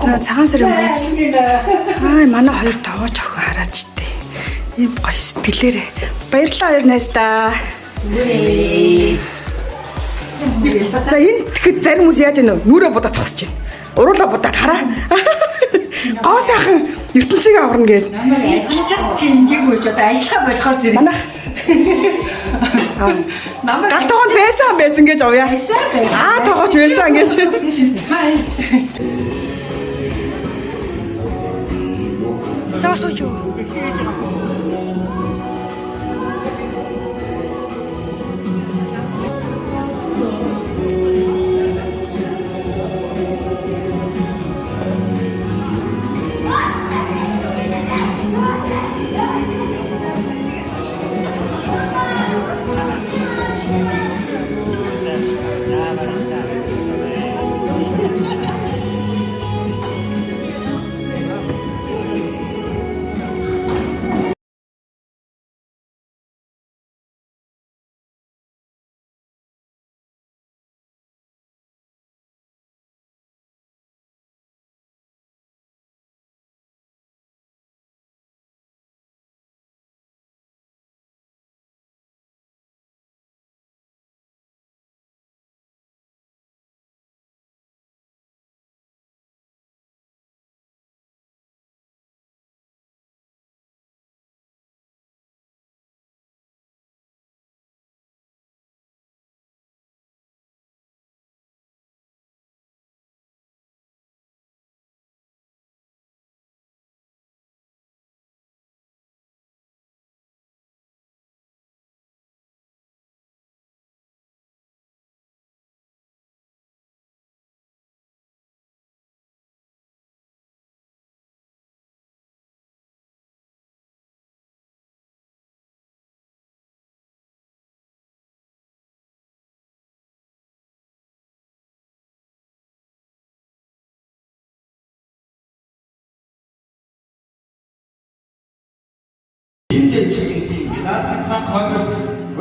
За цагаан сарын бууж. Аа манай хоёр таваач охин хараач тээ. Ийм гоё сэтгэлээрээ. Баярлалаа хоёр найздаа. За энэ тэгэхэд зарим хүмүүс яаж гэнэ нүрээ будаа зогсож байна. Уруулаа будаа хараа. Гоо сайхан ертөнцийг аварна гээд. Намайг ажиллаж чи ингээггүй ч одоо ажиллахаа болохоор зэрэг. Манайх галтгоонд байсан гэж овъя. Аа тоогооч байсан гэж. За сууч юу?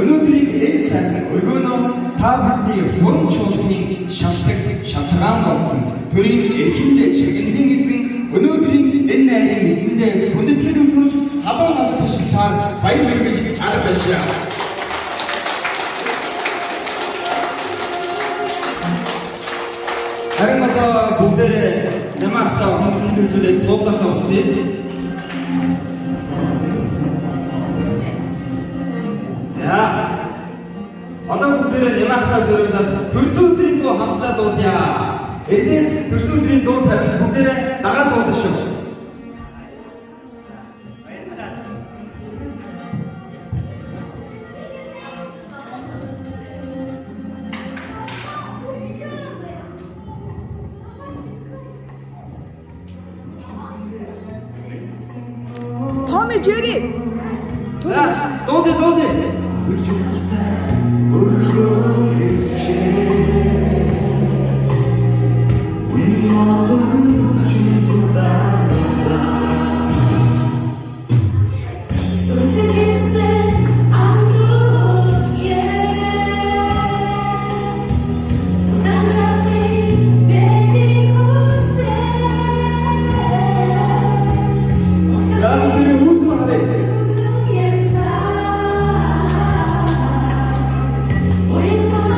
Өнөөдрийг эс сайн өргөнөө та бүхний хурам чуулганы шалтгаан болсон төрийн эрхэндээ чиглэлийн эзэн өнөөдрийг энэ найрын эзэндээ хүндэтгэл үзүүлж халуун намд ташилтаар баяр хүргэж аргашаа. Харин одоо бүгдээрээ намаатаа хүндэтгэл үзүүлээ суулгасаа хүсье. Одоо бүгдээрээ нэмахтаа зориулаад төрсөн өдрийн дуу хамтдаа дуулъя. Эднээс төрсөн өдрийн дуу тавьж бүгдээрээ дагаад дуулах шүү. Том и Джерри. За, дуулъя. We're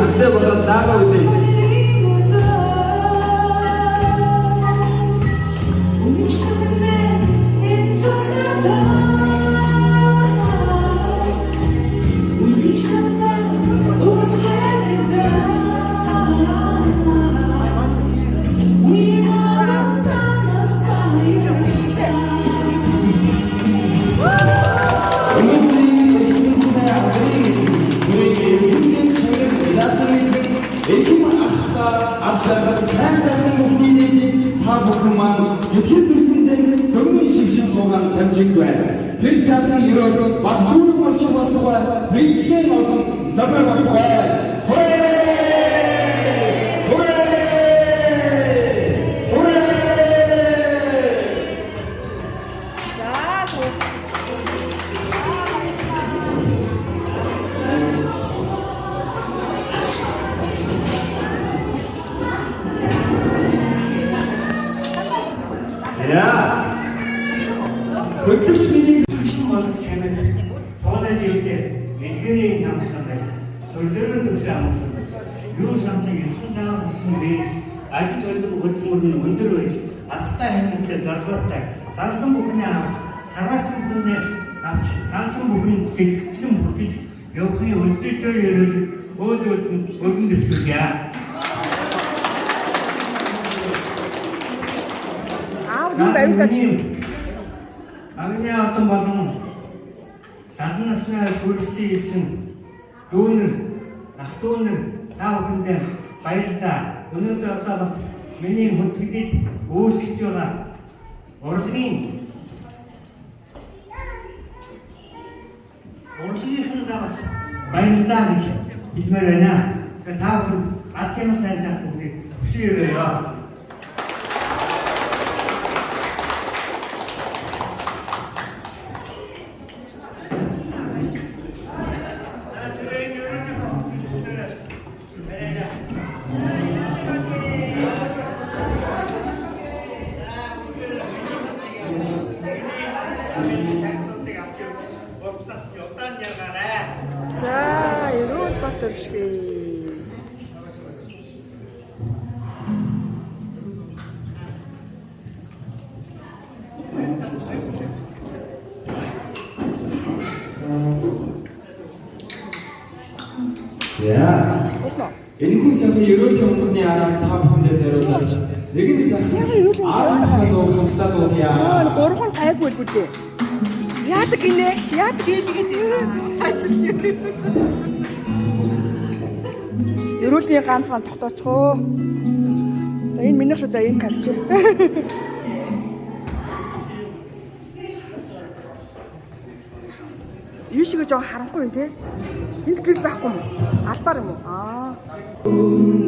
хүстэй болоод дагаа үлээ. Тэр сарын өрөө бадгуур марш болтугай биеийн олон замар болтугай. Хөдөлсөний болох чанар тоолож ирдээ элгэний хямдхан байж төрлөөрөө төвшөө амгалан байж юу сансан 9 цагаан усан байж ажил хөдөлмөрийн өндөр байж астай хэмнэлтэй зорилготой сансан бүхний авч сараас бүхний авч сансан бүхний зэгцлэн бүрдэж явахын үлзийтэй ярил өөдөөд өргөн дэвшүүлье. Амины отон болон дадан насны хүрэлцэн исэн дүүнэр, ах дүүнэр та бүхэндээ баярлалаа. Өнөөдөр бас миний хүндэтгэлийг өөрчилж байгаа урлагийнхан бас баярлалаа гэж хэлмээр байна. Та бүхэн ачаамаа сайн бүгдийг хүсээрээ. За, Ерөөл Баатар шиг. За. Энэхүү сарны Ерөөлийн хонгорны араас та бүхэндээ зориулж нэгэн сайхан аавынхаа дуу хамтдаа дуулъя. Гурван гайгүй л бүдээ. Яадаг гинэ? Яадаг гэдэг. Ерөөлийн ганцхан тогтоочихоо. За энэ минийх шүү, за энэ карч. Юу шиг жоо харанхуй юм те. Энд гэрэл байхгүй юм уу? Албаар юм уу? Аа. Oh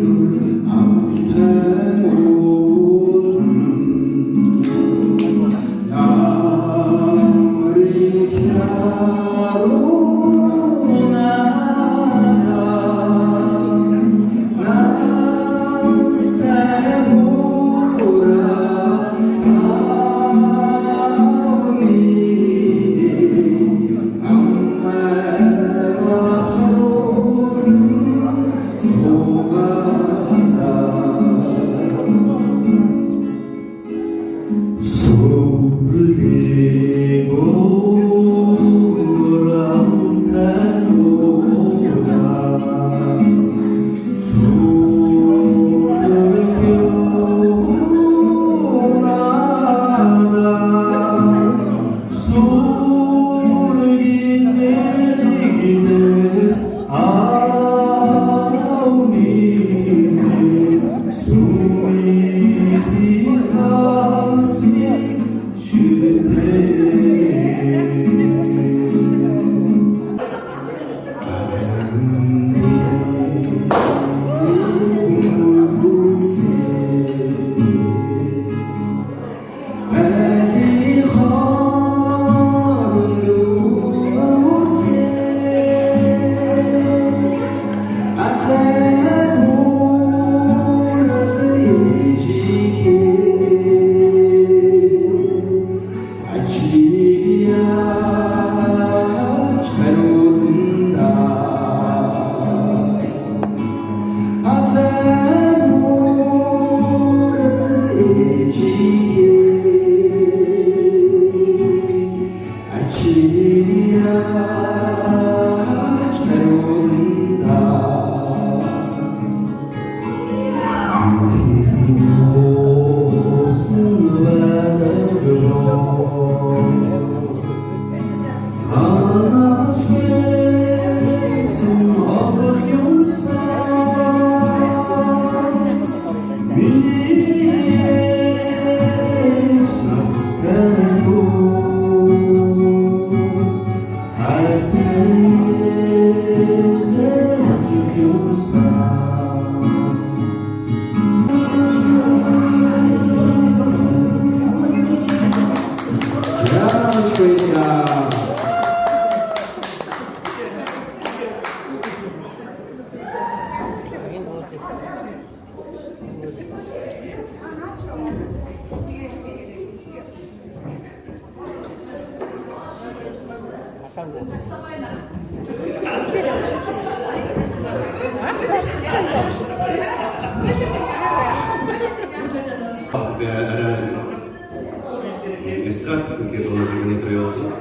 Иллюстрации были троём.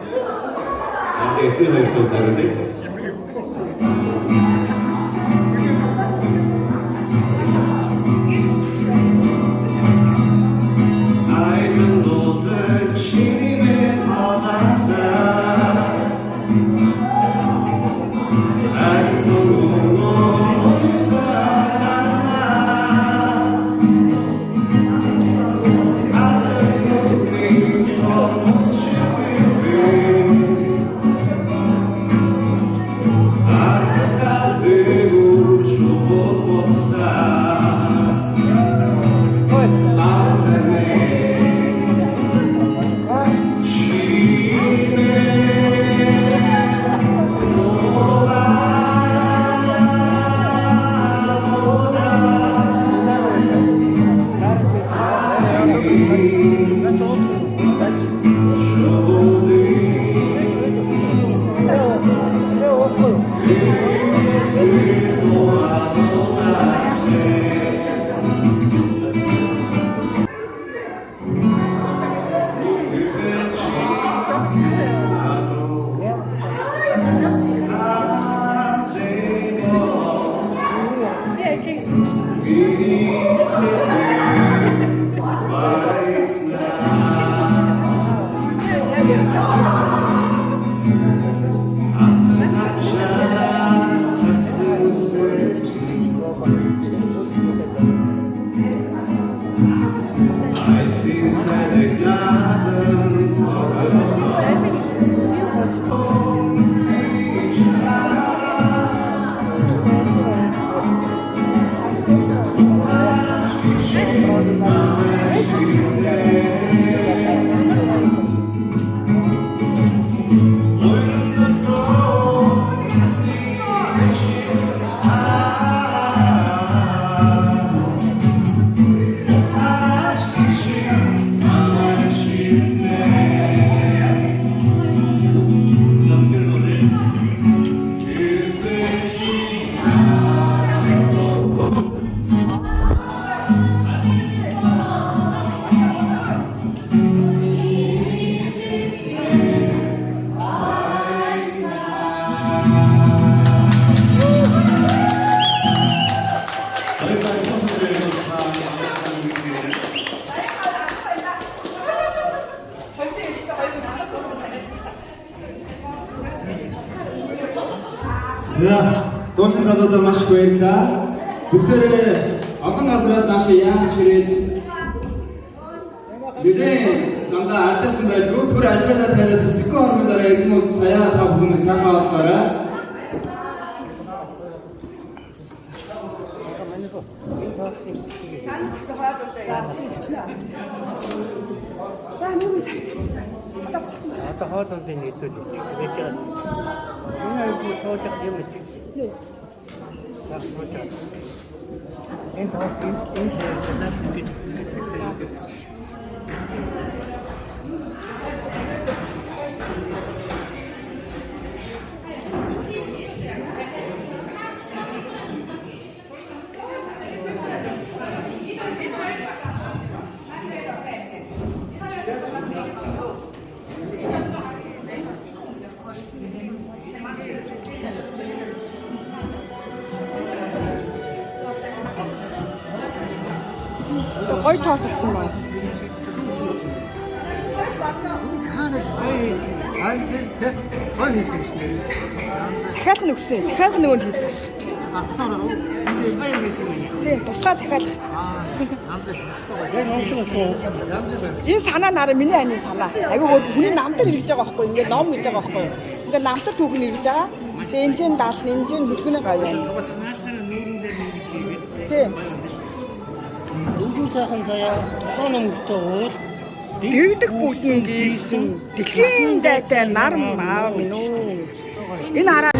Смотри, ты на YouTube загрузил. За дуучин залуудаа маш их баярлалаа. Бүгдээрээ олон газраас наашаа яаж ирээд нэгэн замдаа ачаасан байлгүй түр ачаадаа тариад секунд хоногийн дараа иргэн уулз цаяа та бүхэн сайхан болоорой. За нэг үе цаг. Одоо хоолойн нийтүүд тэгэж байгаа. Энэ юу сууж юм бэ? За сууж. Энэ тоог энэ шийдэлээс бид Гой тоо тагсан байна. Захиалах нь өгсөн. Захиалах нөгөөнд хийсэн. Тийм, тусгай захиалах. Энэ санаа нараа миний аны санаа. Айгуу хүний намтар ирж байгаа байхгүй. Ингээд ном гэж байгаа байхгүй. Ингээд намтар түүхэн ирж байгаа. Тэгээ энэ чинь даална, энэ чинь хөлгөний гай байна. Тийм. Дүүдүү сайхан заяа тухайн өнгөтэй уул Дэрдэг бүтэн гийсэн дэлхийн дайтай нар маав минь үү. Энэ хараа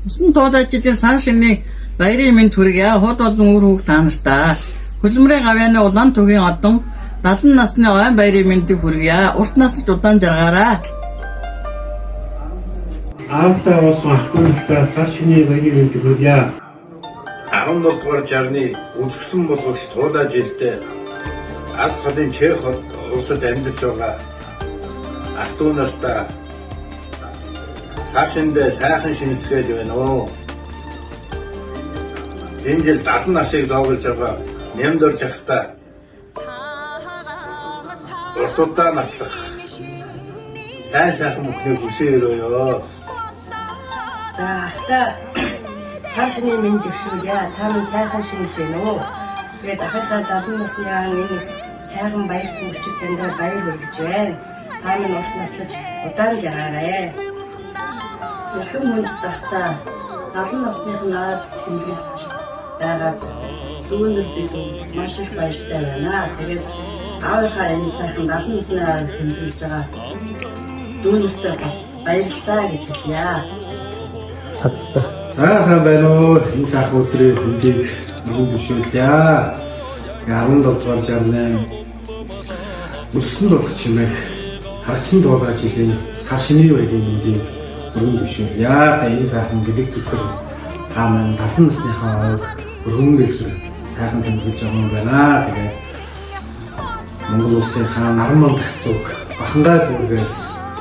Усан туулайчдын сан шинийн баярын мэнд хүргье. Хот болон үр хүүхд та нартаа. Хөдөлмөрийн гавьяаны улаан түгийн одон 70 насны ойн баярын мэндийг хүргье. Урт насч удаан жаргаарай. Аавтаа болсон ахтунтай сар шинийн баярын мэнд хүргье. 17 дугаар жарны үзэсгэлэн болгогч туулаа жилдээ Ас хотын Чех улсад амьдарч байгаа ах トゥ нартаа цаашиндээ сайхан шинэцгээж байна уу. Энэ жил 70 насыг зоогож байгаа нямд орж ахтаа уртудаа наслах сайхан мөхний хүсээрөө. За ахта сар шинийн минь дэвшүүлье. Та минь сайхан шинэж байна уу? Тэгээд ахыхаа 70 насны энэ сайхан баяр хүрчид тандаа баяр хүргэж байна. Та минь урт наслаж удаан жаргаарай. Өхөн хүнд тахта 70 насных наад хэмгэлж байгаа дүүнүүд бид маш их баяртай байна. Тэгээд аавынхаа энэ сайхан 70 насны аав хэмгэлж байгаа дүүнүүтэй бас баярлалаа гэж хэлье. За сайн байна уу? Энэ сайхан өдрийн хүндийг өргөн дэвшүүлье. 17 дугаар жарны өссөн болох чимээх харчин дуулаа жилийн сар шинийн баярын мэндийг өргөн дэвшүүлье. Энэ сайхан бэлэг дотор та маань 70 насныхаа ойг өргөн дэвшүүл сайхан тэмдэглэж байгаа юм байна. Тэгээд Монгол улсын хаан Наран мандах зүг Бахангай дүүргээс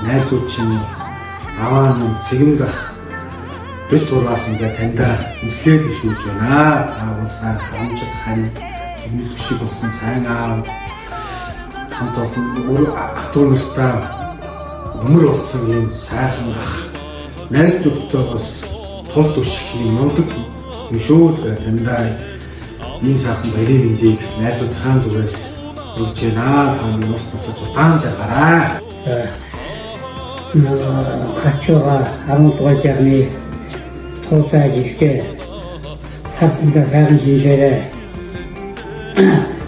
найзууд чинь аваа нам цэгэмдэх бид тураас ингээд таньда нэслээд бишүүлж байна. Та бол сайн хамжид хань нэлбшиг болсон сайн аав хамт олон ах トゥ нартай өмөр болсон юм сайхан ах найзуудтай бас тул түших юм мундаг юм шүү. Таньда энэ сайхан баярын мэндийг найзуудынхаа зүгээс өгч байна. Сайн урт насаж удаан жаргаарай. За хачуга 17 дугаар жарны тулсаа жилдээ сарсандаа сайхан шинжээрээ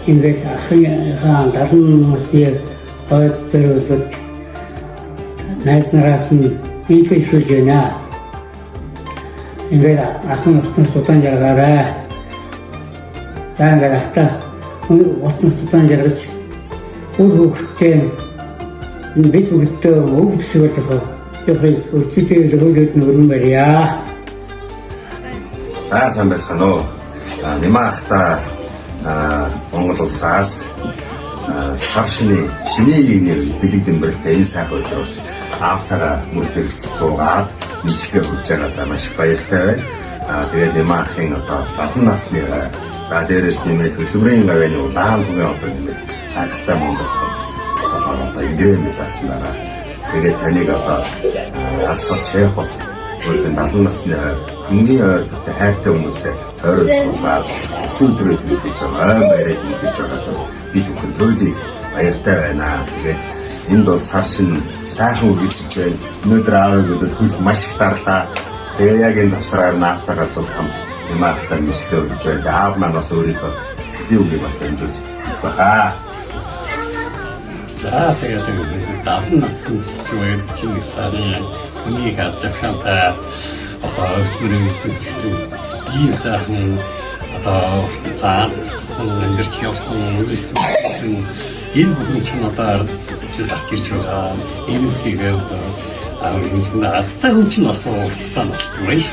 ингээд ахын 70 насны ойд зэрэгсэж найз нараас нь инфекшүүлж байна. Ингээд ахын утас удаан жаргаарай. За ингээд ахта утас удаан жаргаж үр хөвгтөө бид бүгдөө өвд сүрэлэх яг өчигдөр зөвлөд нүрэн барья. Сайн байцгаана уу? Нэмаахта Монгол улсаас сар шинийн нэгний бэлэг дэмбэрэлтэй энэ сайхан өдрөөс аавтайгаа мөр зэрэгцэд суугаад мэдлэгээ өгч байгаадаа маш их баяртай байна. Тэгээд нэмаахын одоо 70 насны за дээрээс нэмээд хөдөлмөрийн гавьяаны улаан түмэн одоо нэмээд хайртай Монгол цолоо одоо ингээл мэласнараа тэгээд таныг одоо алс хот Чех улсад өөрийн 70 насны хамгийн ойртой хайртай хүмүүсээ тойрож суулгаад өсөн өдрөө тэмдэглэж байгаа ойн баярыг тэмдэглэж байгаадаас би түхэн туйлыг баяртай байна. Тэгээд энд бол сар шинэ сайхан үргэлжлэж байна. Өнөөдөр аавыг өдөр хөл маш их дарлаа. Тэгээд яг энэ завсраар наавтайгаа зөв хамт нэмаахтаа мэдлэгээ өгч байна. Аав маань бас өөрийнхөө сэтгэлийн үгийг бас дамжуулж байна. За тэгээд 70 насны зүгээр чинь сарын үнийг азахтаа одоо өсвөрийн гэсэн ийм сайхан одоо цаасан амьдарч явсан үйлсэн энэ бүхэн чинь одоо гарч ирж байгаа энэ үгийг энэ азтай хүн чинь бас уртаа нас байна.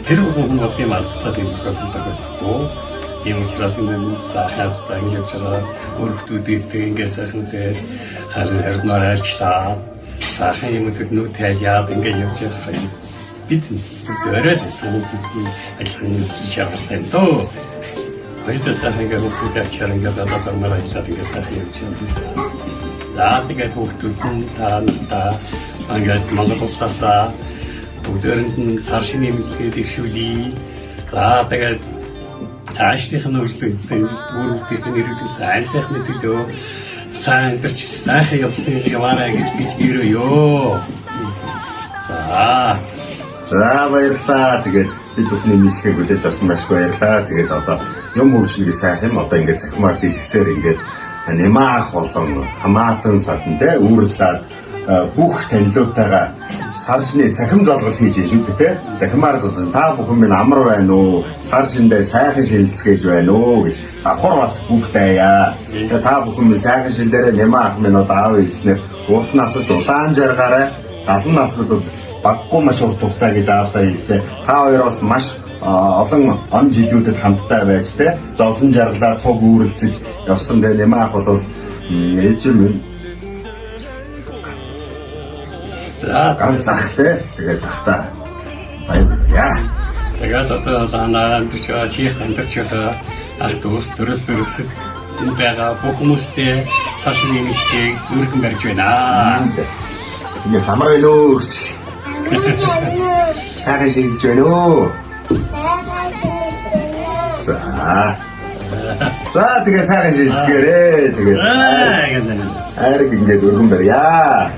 Тэр бүхэн бол юм азтай юм байна. Ийм учраас энэ сайхаастай ингэж байгаа өөртүүдтэй ингэ сайхан зэ харин айлчлаа. Сайхан юм төднүүд яа ингэж явж байгаа юм. Бид өөрөөр хэлбэл ажлын шаардлага юм дөө. Хоёроо сайхан гэрүүг ачаар ингэ одоо мараа хэлээд ингэ сайхан явж байна. За тэгээд хүүхдүүд нь та ингээд Монгол улсаас бүгдээрэнд нь сар шинийн мэдлэгээ дэвшүүлье. За тэгээд цаашдын үйлчлэгтэй бүрдэх нэрвэлсэн сайн сайхны төлөө сайн дэрч сайхан явсан яваарай гэж ирээё. За баярлалаа. Тэгээд бид бүхний мэдлэгийг хүлээж авсан маш баярлалаа. Тэгээд одоо юм хөгжлөгийг сайхан одоо ингээд цахимаар дэлгэцээр ингээд нэмаах болон хамаатан садан тэ үүрлээд бүх танилуутайгаа сар шинэ цахим залгалт хийж шүү дээ тий. Захимаар зодсон та бүхэн минь амар байна уу? Сар шиндээ сайхан шилжцгээж байна уу гэж давхар бас бүгдээ яа. Тэгээ та бүхэн минь сайхан шилдээрээ нэмээ ах минь одоо аав хэлснээр урт насаж удаан жаргаараа 70 наснууд баггүй маш урт хугацаа гэж аав сая хэлээ. Та хоёр бас маш олон он жилүүдэд хамтдаа байж те зовлон жаргалаар цуг үүрэлцэж явсан дээ нэмээ ах бол ээж минь за ганцахтай тэгээд тахта баярлалаа. Тэгээд одоо санаа төчөө чих хандчихлаа алт ус төрөсөрөсөд энэ байгаа бүх хүмүүстэй цаашны нэмжтэй өргөн барьж байна. Энэ хамар байна уу гэж. Сайхан шилж байна уу? За тэгээ сайхан шилжгээрээ тэгээд хайрг ингээд өргөн барьяа.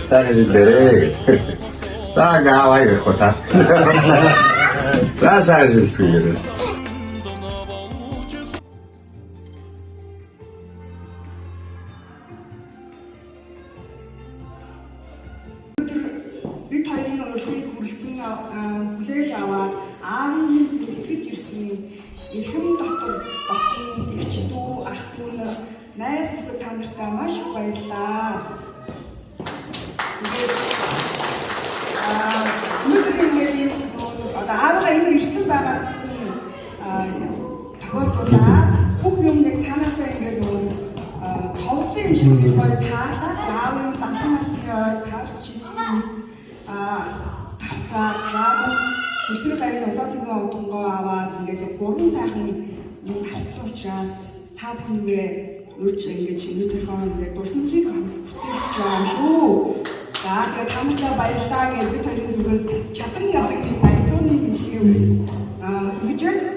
Сайхан шилдэрээ гэдэг. За гавай гэх та. За сайхан шилжгээрээ. Бид хоёрын урилгыг хүрэлцэн хүлээж аваад аавын бүтгэж ирсэн эрхэм дотор эгч дүү ах дүү нар найз нөхөд та нартай маш их баярлалаа. Өнөөдөр ингээд одоо аавгаа энэ ирсэн байгаа тохиолдуулаа бүх юм нэг цаанаасаа ингээд нөгөө товсон юм шиг гэж гоё таалаад аавын 70 насны цаад тавцаад бидний гарын улаатгийн одонгоо аваад ингээд 3 сайхан юм тавцсан учраас та бүхнээ өөрч ингээд өнөөдрийнхөө ингээд дурсамжийг бүтээлч байгаа юм шүү. За тэгээд та нартай баярлалаа гэж бид хоёрын зүгээс чадан ядаг нэг баяртууны бичлэгээ ингэж байна.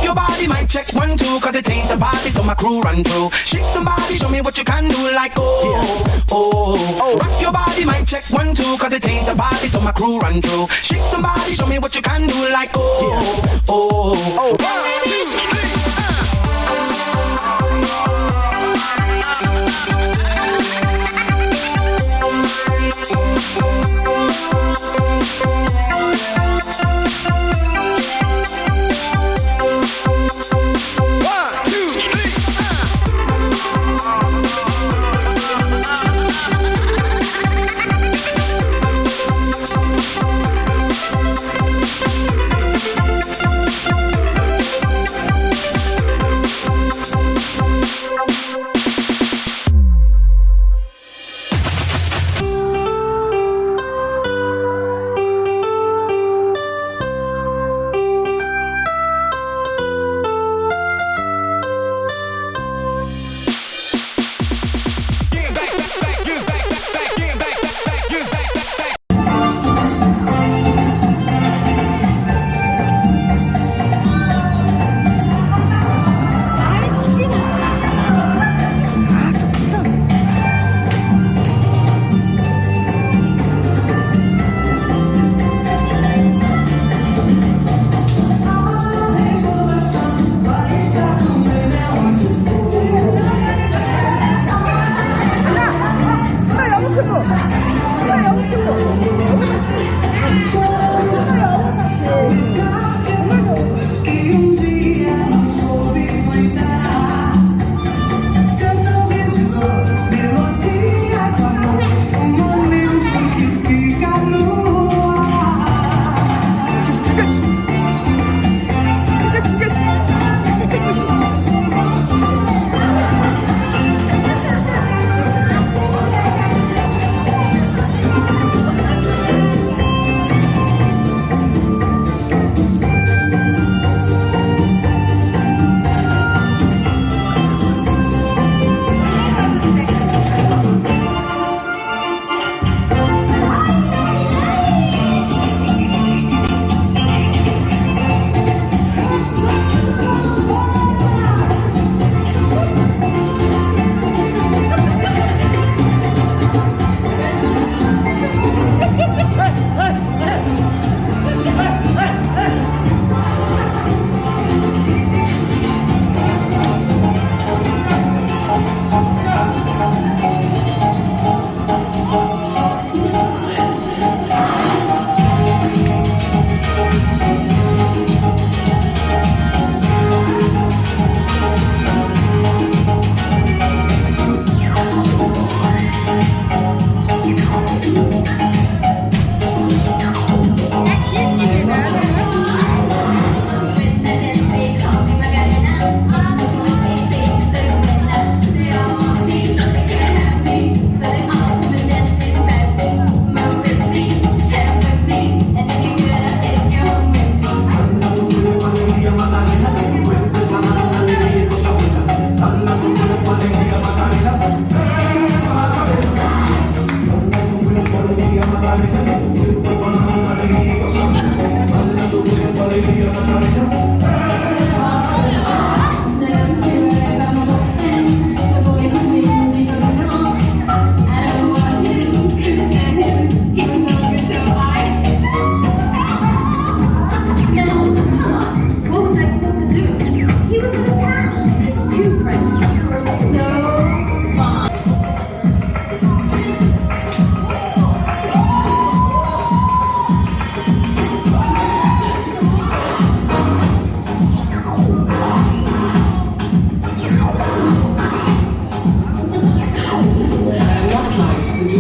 Your body might check 1, 2, cause it ain't the party till my crew run through. Shake somebody, show me what you can do, like oh. Rock your body might check 1, 2, cause it ain't the party till my crew run through. Shake somebody, show me what you can do, like oh. 1, 2, 3.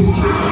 Thank you.